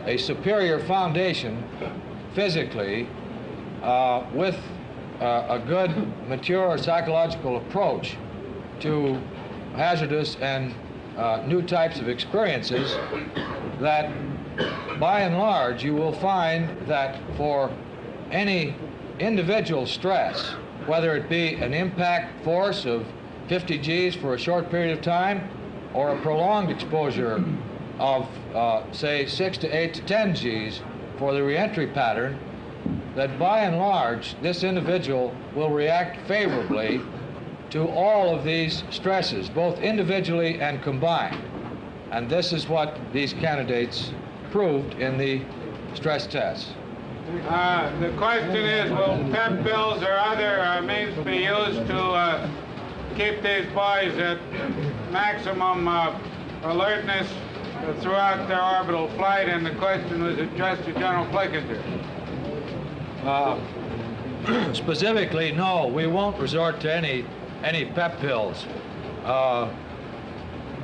a superior foundation physically with a good, mature psychological approach to hazardous and new types of experiences, that by and large you will find that for any individual stress, whether it be an impact force of 50 Gs for a short period of time or a prolonged exposure of say 6 to 8 to 10 Gs for the reentry pattern, that by and large this individual will react favorably to all of these stresses, both individually and combined. And this is what these candidates proved in the stress tests. The question is, will PEP pills or other means be used to keep these boys at maximum alertness throughout their orbital flight? And the question was addressed to General Flickinger. Specifically, no, we won't resort to any PEP pills.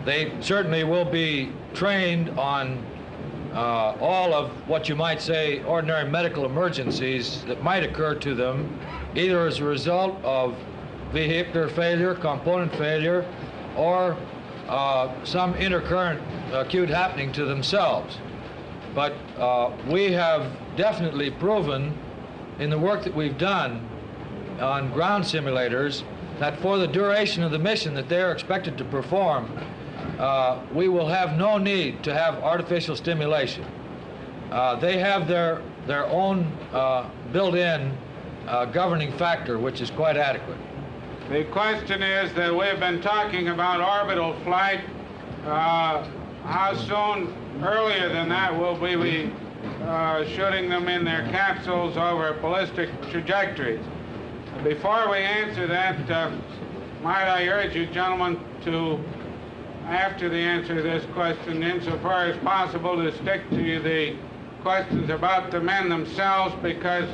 They certainly will be trained on all of what you might say ordinary medical emergencies that might occur to them, either as a result of vehicular failure, component failure, or some intercurrent acute happening to themselves. But we have definitely proven in the work that we've done on ground simulators that for the duration of the mission that they're expected to perform, we will have no need to have artificial stimulation. They have their own built-in governing factor, which is quite adequate. The question is that we've been talking about orbital flight. How soon earlier than that will we be shooting them in their capsules over ballistic trajectories? Before we answer that, might I urge you gentlemen to, after the answer to this question, insofar as possible, to stick to the questions about the men themselves, because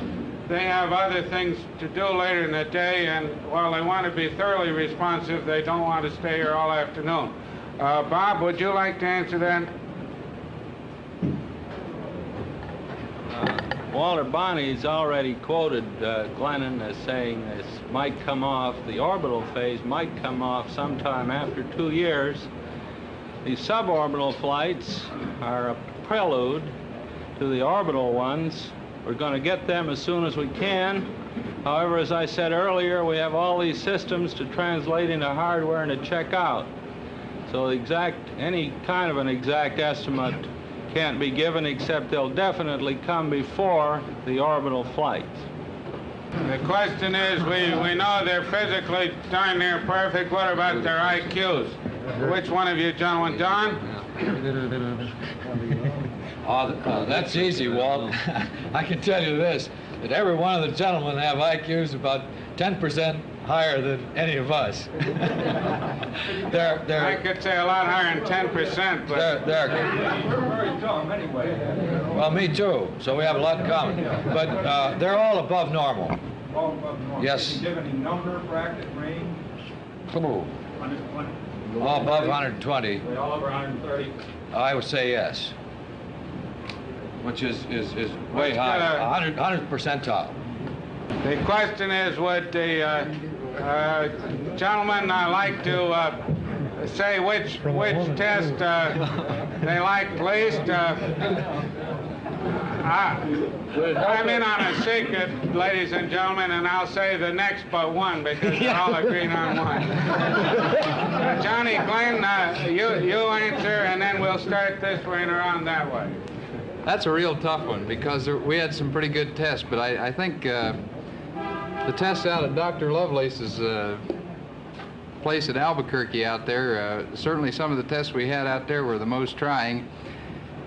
they have other things to do later in the day, and while they want to be thoroughly responsive, they don't want to stay here all afternoon. Bob, would you like to answer that? Walter Bonney's already quoted Glennon as saying this might come off, the orbital phase might come off sometime after 2 years. These suborbital flights are a prelude to the orbital ones. We're going to get them as soon as we can. However, as I said earlier, we have all these systems to translate into hardware and to check out. So any kind of an exact estimate can't be given, except they'll definitely come before the orbital flights. The question is, we know they're physically darn near perfect. What about their IQs? Which one of you gentlemen? John? That's easy, Walt. I can tell you this, that every one of the gentlemen have IQs about 10% higher than any of us. I could say a lot higher than 10%, but... You're very dumb anyway. Well, me too, so we have a lot in common. But they're all above normal. All above normal. Yes. Can you give any number, bracket, range? All 120? above 120. Are they all over 130? I would say yes. Which is way high, 100 percentile. The question is, would the gentlemen like to say which test they liked least? I'm in on a secret, ladies and gentlemen, and I'll say the next but one, because they're all agreed on one. Johnny Glenn, you answer, and then we'll start this way and around that way. That's a real tough one, because we had some pretty good tests, but I think the tests out at Dr. Lovelace's place at Albuquerque out there, certainly some of the tests we had out there were the most trying.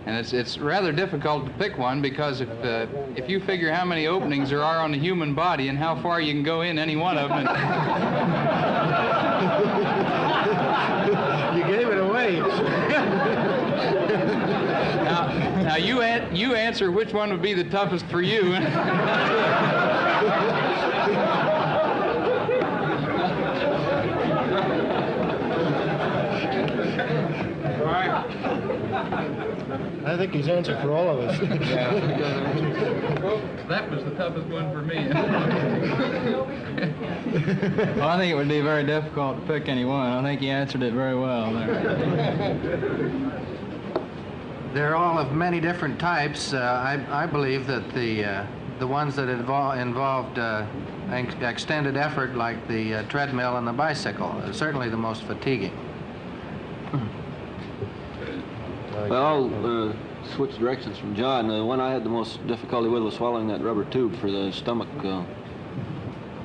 And it's rather difficult to pick one, because if you figure how many openings there are on the human body and how far you can go in any one of them. You gave it away. Now you answer which one would be the toughest for you. I think he's answered for all of us. That was the toughest one for me. Well, I think it would be very difficult to pick any one. I think he answered it very well there. They're all of many different types. I believe that the ones that involved extended effort, like the treadmill and the bicycle, are certainly the most fatiguing. Well, I'll switch directions from John. The one I had the most difficulty with was swallowing that rubber tube for the stomach,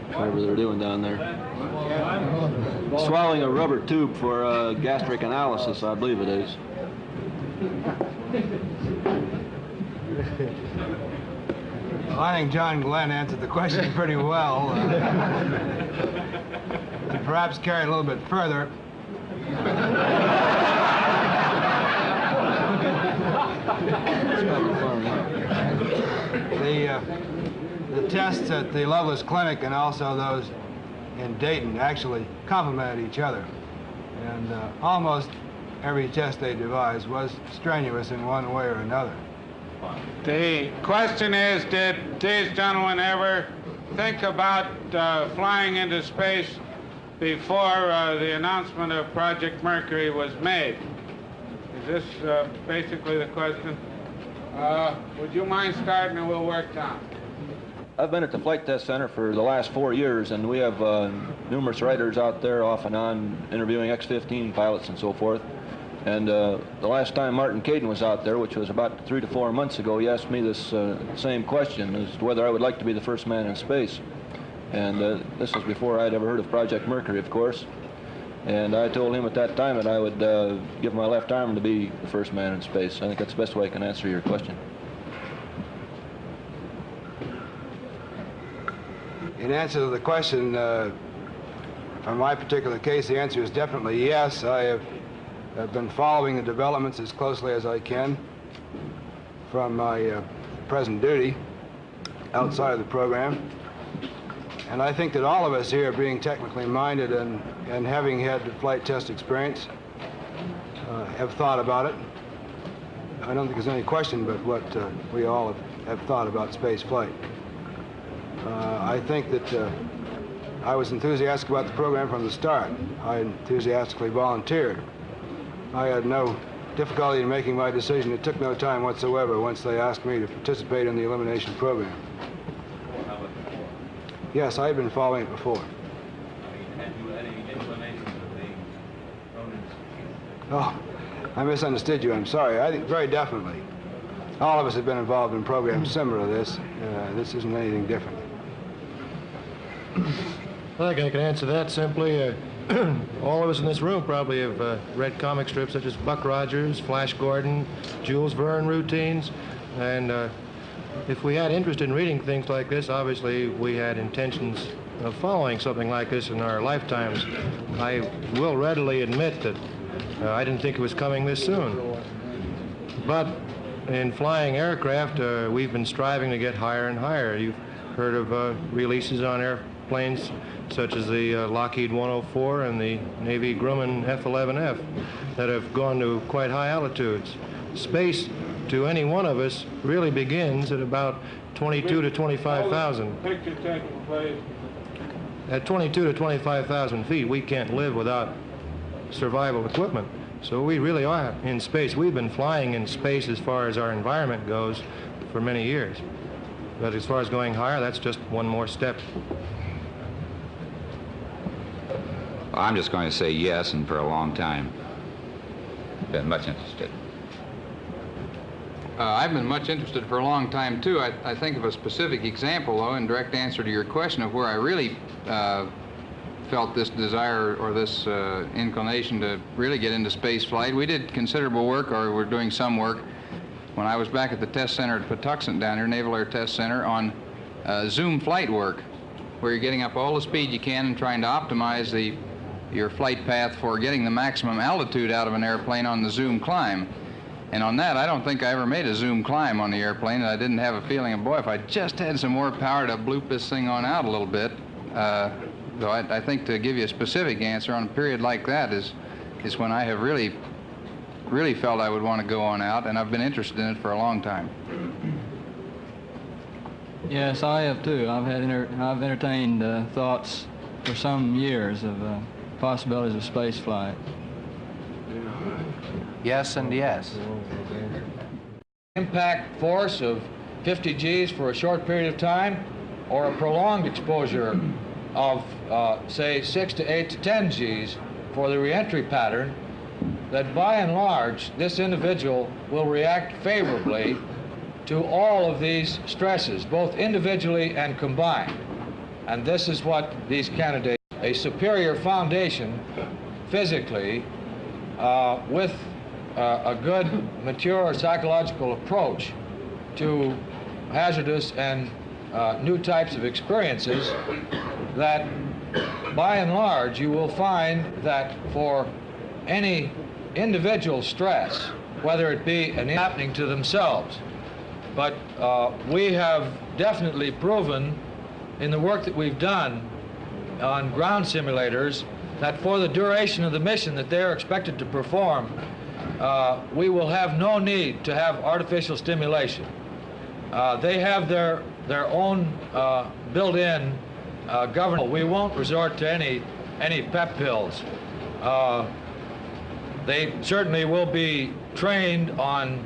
whatever they're doing down there. Swallowing a rubber tube for gastric analysis, I believe it is. Well, I think John Glenn answered the question pretty well. To perhaps carry it a little bit further, the tests at the Lovelace Clinic and also those in Dayton actually complemented each other. And almost every test they devised was strenuous in one way or another. The question is, did these gentlemen ever think about flying into space before the announcement of Project Mercury was made? Is this basically the question? Would you mind starting and we'll work down? I've been at the Flight Test Center for the last 4 years, and we have numerous writers out there off and on interviewing X-15 pilots and so forth. And the last time Martin Caden was out there, which was about 3 to 4 months ago, he asked me this same question as to whether I would like to be the first man in space. And this was before I'd ever heard of Project Mercury, of course. And I told him at that time that I would give my left arm to be the first man in space. I think that's the best way I can answer your question. in answer to the question, from my particular case, the answer is definitely yes. I have been following the developments as closely as I can from my present duty outside of the program. And I think that all of us here, being technically minded and having had the flight test experience, have thought about it. I don't think there's any question but what we all have thought about space flight. I think that I was enthusiastic about the program from the start. I enthusiastically volunteered. I had no difficulty in making my decision. It took no time whatsoever once they asked me to participate in the elimination program. Yes, I had been following it before. Had you any inclinations of being thrown into space? Oh, I misunderstood you. I'm sorry. I think very definitely. All of us have been involved in programs similar to this. This isn't anything different. I think I can answer that simply. All of us in this room probably have read comic strips such as Buck Rogers, Flash Gordon, Jules Verne routines, and if we had interest in reading things like this, obviously we had intentions of following something like this in our lifetimes. I will readily admit that I didn't think it was coming this soon. But in flying aircraft, we've been striving to get higher and higher. You've heard of releases on airplanes such as the Lockheed 104 and the Navy Grumman F-11F that have gone to quite high altitudes. Space, to any one of us, really begins at about 22 to 25,000. Picture taking place. At 22 to 25,000 feet, we can't live without survival equipment. So we really are in space. We've been flying in space as far as our environment goes for many years. But as far as going higher, that's just one more step. Well, I'm just going to say yes, and for a long time. Been much interested. I've been much interested for a long time, too. I think of a specific example, though, in direct answer to your question of where I really felt this desire or this inclination to really get into space flight. We did considerable work, or we're doing some work, when I was back at the test center at Patuxent down here, Naval Air Test Center, on zoom flight work, where you're getting up all the speed you can and trying to optimize your flight path for getting the maximum altitude out of an airplane on the zoom climb. And on that, I don't think I ever made a zoom climb on the airplane, and I didn't have a feeling of, boy, if I just had some more power to bloop this thing on out a little bit. So I think to give you a specific answer on a period like that is when I have really really felt I would want to go on out, and I've been interested in it for a long time. Yes, I have too. I've entertained thoughts for some years of possibilities of space flight. Yes and yes. Impact force of 50 Gs for a short period of time, or a prolonged exposure of, say, 6 to 8 to 10 Gs for the reentry pattern, that by and large, this individual will react favorably to all of these stresses, both individually and combined. And this is what these candidates, a superior foundation physically, with a good, mature psychological approach to hazardous and new types of experiences, that by and large you will find that for any individual stress, whether it be an happening to themselves, but we have definitely proven in the work that we've done on ground simulators that for the duration of the mission that they're expected to perform, we will have no need to have artificial stimulation. They have their own built-in governance. We won't resort to any pep pills. They certainly will be trained on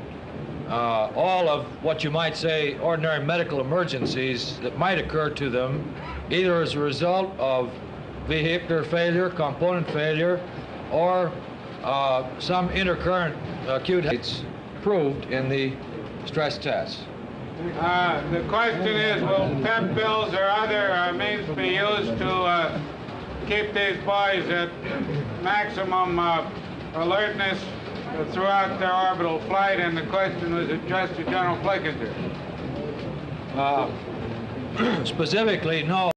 all of what you might say ordinary medical emergencies that might occur to them, either as a result of vehicular failure, component failure, or some intercurrent acute heats proved in the stress tests. The question is, will pep pills or other means be used to keep these boys at maximum alertness throughout their orbital flight? And the question was addressed to General Flickinger. Specifically, no.